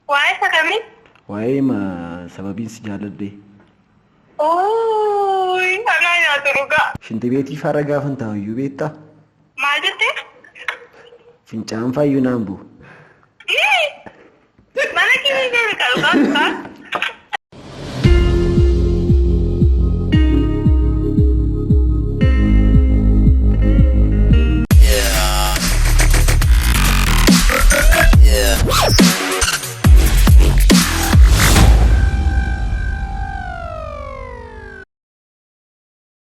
Why sakami? Why ma sababin si Jaladhe? Oh, ana ya turuga. Shinti beti faraga fanta yubeta. Majete? Finchaan fayyuu naambu. Mana kini jadi kalau kan?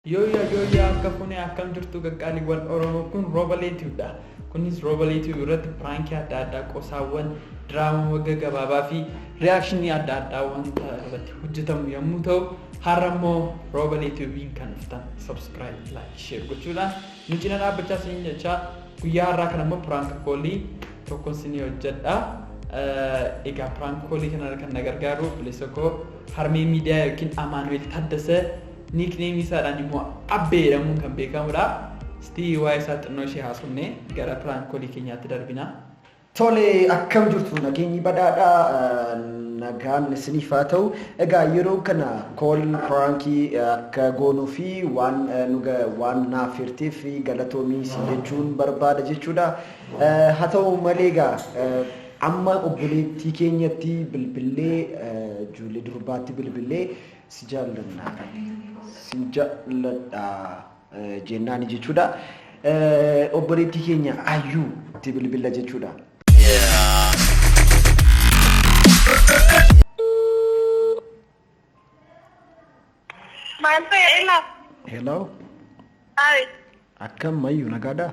Yo akka kuni akkam jirtu gaqqaali wal Oromoo kun Roobaleetiidha. Kunis Roobaleetii irratti prank adda addaa qosaawwan drama wagga gabaabaa fi reakshinii adda addaa wanta irratti hojjetamu yommuu ta'u har'ammoo Roobaleetiiwwan kan dhuftan subscribe like share gochuudhaan nu cina dhaabbachaa isin jechaa guyyaa har'aa kanammoo prank koolii tokko isin hojjedha. Egaa prank koolii kana kan na gargaaru bilisa harmee miidiyaa yookiin Amaanuel Taddasee nickname isaadhaan immoo abbeedhamuun kan beekamudha. Stii waa'ee isaa xinnoo ishee haasofnee gara prank koolii keenyaatti darbina. Tole akkam jirtu nageenyi badhaadhaa nagaan isiniif haa ta'u. Egaa yeroo kana kool prankii akka goonuu fi waan naaf hirteef galatoomii si jechuun barbaada jechuudha. Haa ta'u malee egaa amma obboleettii keenyatti bilbilee ijoollee durbaatti bilbilee si jaalladha jennaani jechuudha. Obboleettii keenya ayyuu itti bilbila jechuudha. Hello. Hi. Akkam mayyuu nagaadhaa?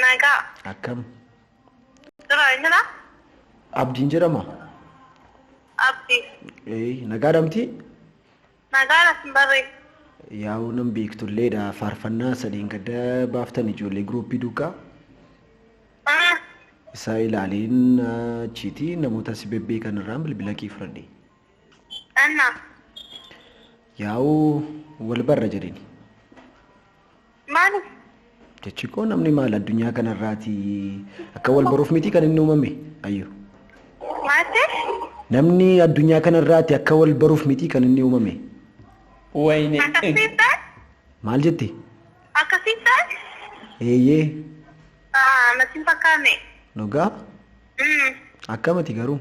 Nagaa. Akkam? Jira. Abdiin jedhama? Abdi. Nagaadhamti? Nagaadha simbarree. Yaa'u nan beektulleedha faarfannaa sadiin gadda baaftan ijoollee gruuppii duukaa. Isaa ilaaliin achiiti namoota si bebbeekan irraan bilbila kee fudhadhe. Anna. Yaa'u wal barra jedheni. Maali? Jechi koo namni maal addunyaa kanarraati akka wal baruuf miti kan inni uumame ayyoo. Maati? Namni addunyaa kanarraati akka wal baruuf miti kan inni uumame. Wayne. Akkasitti? Maal jetti? Akkasitti? Eeyyee. Natti hin fakkaanne. Dhugaa? Akkamati garuu?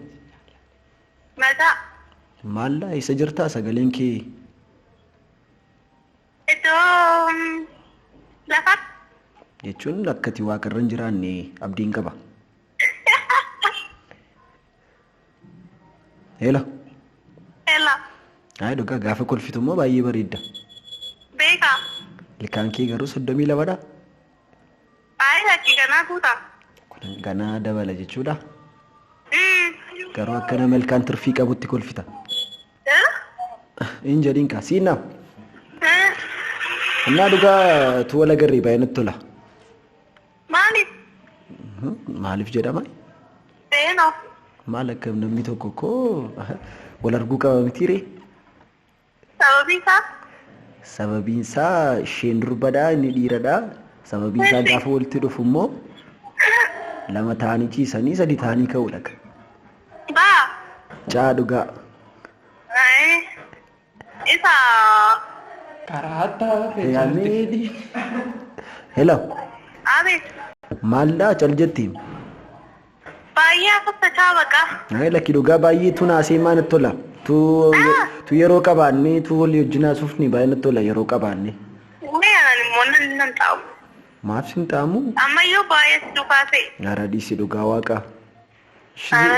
Nagaa. Maallaa isa jirtaa sagaleen kee? Iddoo lafa? Jechuun akkati waaqarra hin jiraanne abdiin qaba. Hello. Hello. Ay dhugaa gaafa kolfitu immoo baay'ee bareedda. Beekaa. Ilkaan kee garuu 32dha. Baay'ee lakkii ganaa guutaa. Ganaa dabala jechuudha. Garuu akkana malkaan turfii qabutti kolfita. Hin jedhiin kaa siinaa. Innaa dhugaa tu wala garee baay'ee natti tola. Maaliif? Maaliif jedhama? Seenoo. Maal akkam namni tokko koo wal arguu qaba mitiiree? Sababiin isaa? Sababiin isaa isheen durbadhaa inni dhiiradhaa. Sababiin isaa gaafa walitti dhufu immoo lama ta'anii ciisanii sadi ta'anii ka'uudha. Baa. Caa dhugaa. Isa. Karaataa fe'amee. Hello. Abeet. Maallaa cal jetti? Baay'ee affaffachaa baqa. Lakki dhugaa baay'ee tu naasee maa natti tola. Tu yeroo qabaannee tu walii wajjin haasofni baay'ee natti tola yeroo qabaannee. Meeshaan immoo nan taa'u. Maaf sin ta'amu? Ammayyuu baay'ee si dhugaa ta'e. Aradii si dhugaa waaqa.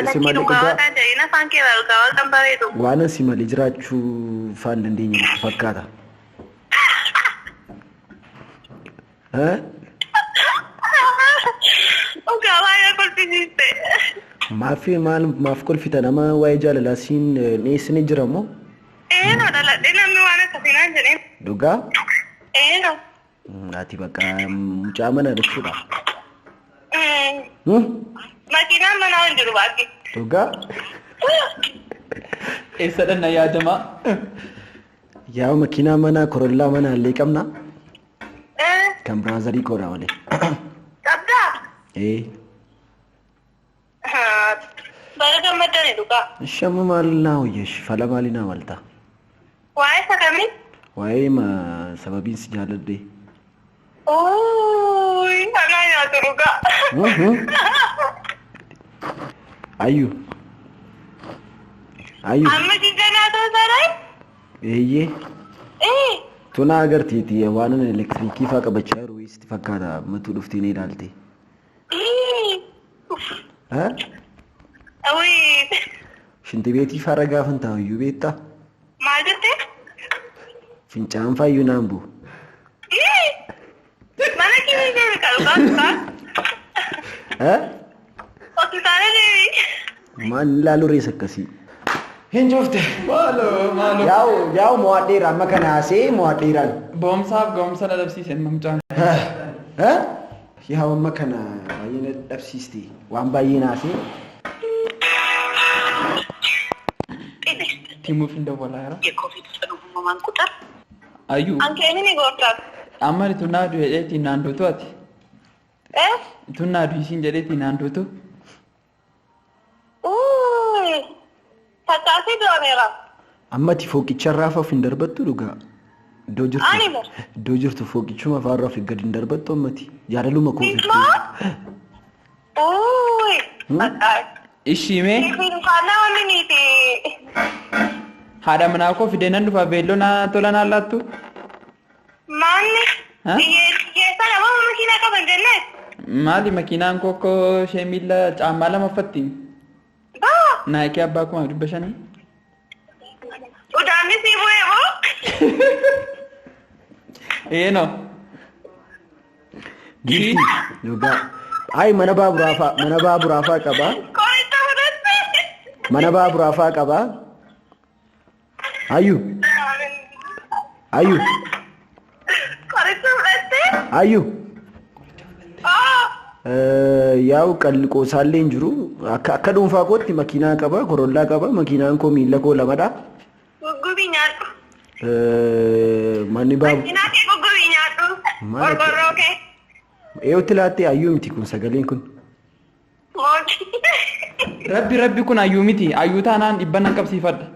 Lakkii dhugaa waaqa jedhina afaan kee dhugaa waaqan bareedu. Waan si malee jiraachuu faan dandeenye natti fakkaata. Dhugaa baay'ee kolfisiiste. Maaf kolfita nama waa'ee jaalalaa siin dhiyeessine jira moo? No dhaladhee namni waan akkasii naan jedheen. Dhugaa? No. Ati bakka mucaa mana jechuudha. Makiinaan manaa hin jiru baay'ee. Dhugaa? Eessadha na yaadamaa? Yaa makiinaa manaa korollaa manaa illee qabna. Kan biraazarii koodha malee. Qabdaa? Ee. Bara gammaddani. duka. Shamma maalina hoyesh fala maalina malta. Waa'ee sakamii? Waa'ee ma sababiin si jaaladhe. Anaa nyaatu dhuga. Ayyu. Amma jijja nyaatoo sarai? Eeyyee. Tuna agartiiti waan elektirikii faa qabachaa jiru itti fakkaata matuu dhuftee ni ilaalte. Shinti beetii fara gaafan taa'u iyyuu beektaa? Maal jettee? Fincaan faayyuu naan bu'u. Mana kimi deemi qalqaa? Hospitaala deemi. Maan ilaaluu reessa akkasii. Hin jofte. Maaloo. Yaa'u mo'adheera amma kana haasee mo'adheeraan. Boomsaaf ga'umsa na dhabsiisen mamcaan. Yaa'u amma kana baay'ee na dhabsiiste waan baay'ee naasee. Timuuf hin dawwalaa jira. Yeekoofiif fedhu uumamaan kutar. Ayyuu. Ankeeni ni goortaas. Amma tunnaa du'e jedheetiin naandotu ati. Tunnaa du'e isiin jedheetiin naandotu. Facaasee dooneera. Ammati fooqicharraa of hin darbattu dhugaa. Iddoo jirtu fooqichuma afaarraa of gadi hin darbattu ammati. Jaalaluma koofitti. Ishimee. Faana wanni niiti. Haadha manaa koo fidee nan dhufa beelloo na tola naan laattu. Maanni? Keessaa nama makiinaa qaban jennee? Maali makiinaan koo ishee miila caammaa lama uffatti. Naayikii abbaa kuma 500. Udaanni sii bu'ee moo? No. Dhugaa. Ay mana baaburaafaa qaba. Qoricha fudhatte. Mana baaburaafaa qaba. Ayyu. Qoricha fudhatte. Ayyu. Yaa'u qalqoosaallee hin jiru. Akka dhuunfaa kootti makiinaa qaba, korollaa qaba. Makiinaan koo miila koo lamadha. Guggubii nyaadhu. Manni baabu. Makiinaa kee guggubii nyaadhu. Qorqorroo kee. Eeyotti laattee ayyuu miti kun sagaleen kun. Rabbi kun ayyuu miti. Ayyuu taanaan dhibba nan qabsiifadha.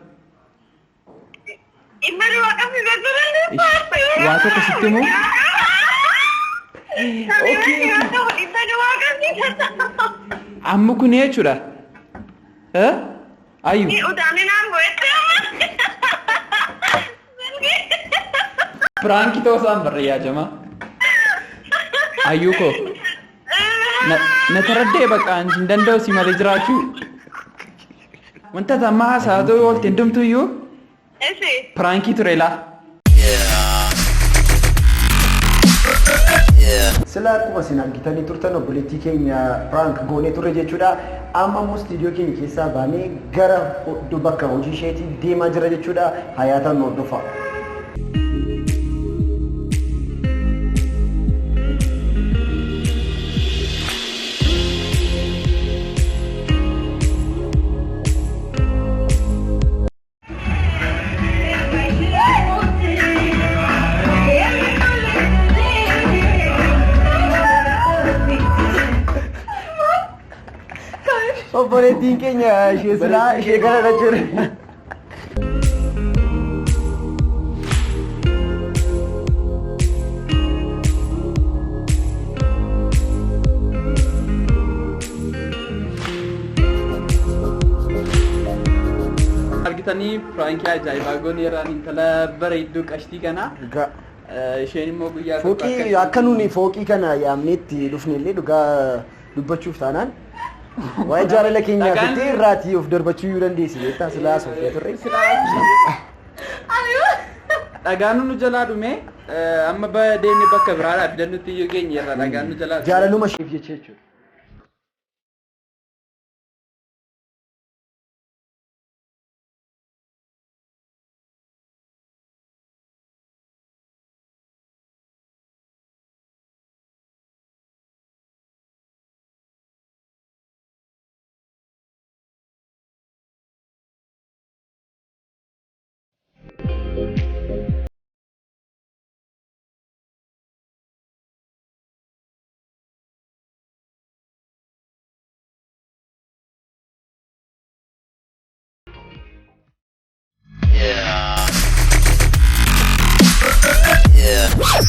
Dhibba duwwaa qabsiifadhu dandeessaa? Waa tokko sitti moo? Amma kun jechuudha. Ayyu. Pranki ta'uu isaan barreeyyaa jama. Ayyuu koo. Na taraddee bakka hin danda'u si malee jiraachuu. Wanta tammaa haasaa ta'uu oolte hundumtuu iyyuu. Pranki ture laa. Sila akkuma isin argitanii turtan obboleettii keenya prank goonee turre jechuudha. Amma immoo istiidiyoo keenya keessaa baanee gara bakka hojii isheetii deemaa jira jechuudha. Hayaataan hordofa. Obboleettiin keenya ishee kana jira. Argitanii pirankii ajaa'ibaa goneeraan intala bareedduu qashtii kana. Isheen immoo guyyaa Fooqii akka nuuni fooqii kana yaamneetti dhufnellee dhugaa dubbachuuf taanaan. Waa'ee jaalala keenyaa fi irraatii of darbachuu yoo dandeessi jettee silaa soofee turre. Dhagaan nu jalaa dhume amma deemne bakka biraadhaa fidannutti iyyuu keenya irra dhagaan nu jalaa. Jaalaluma isheef jechuudha. Bye.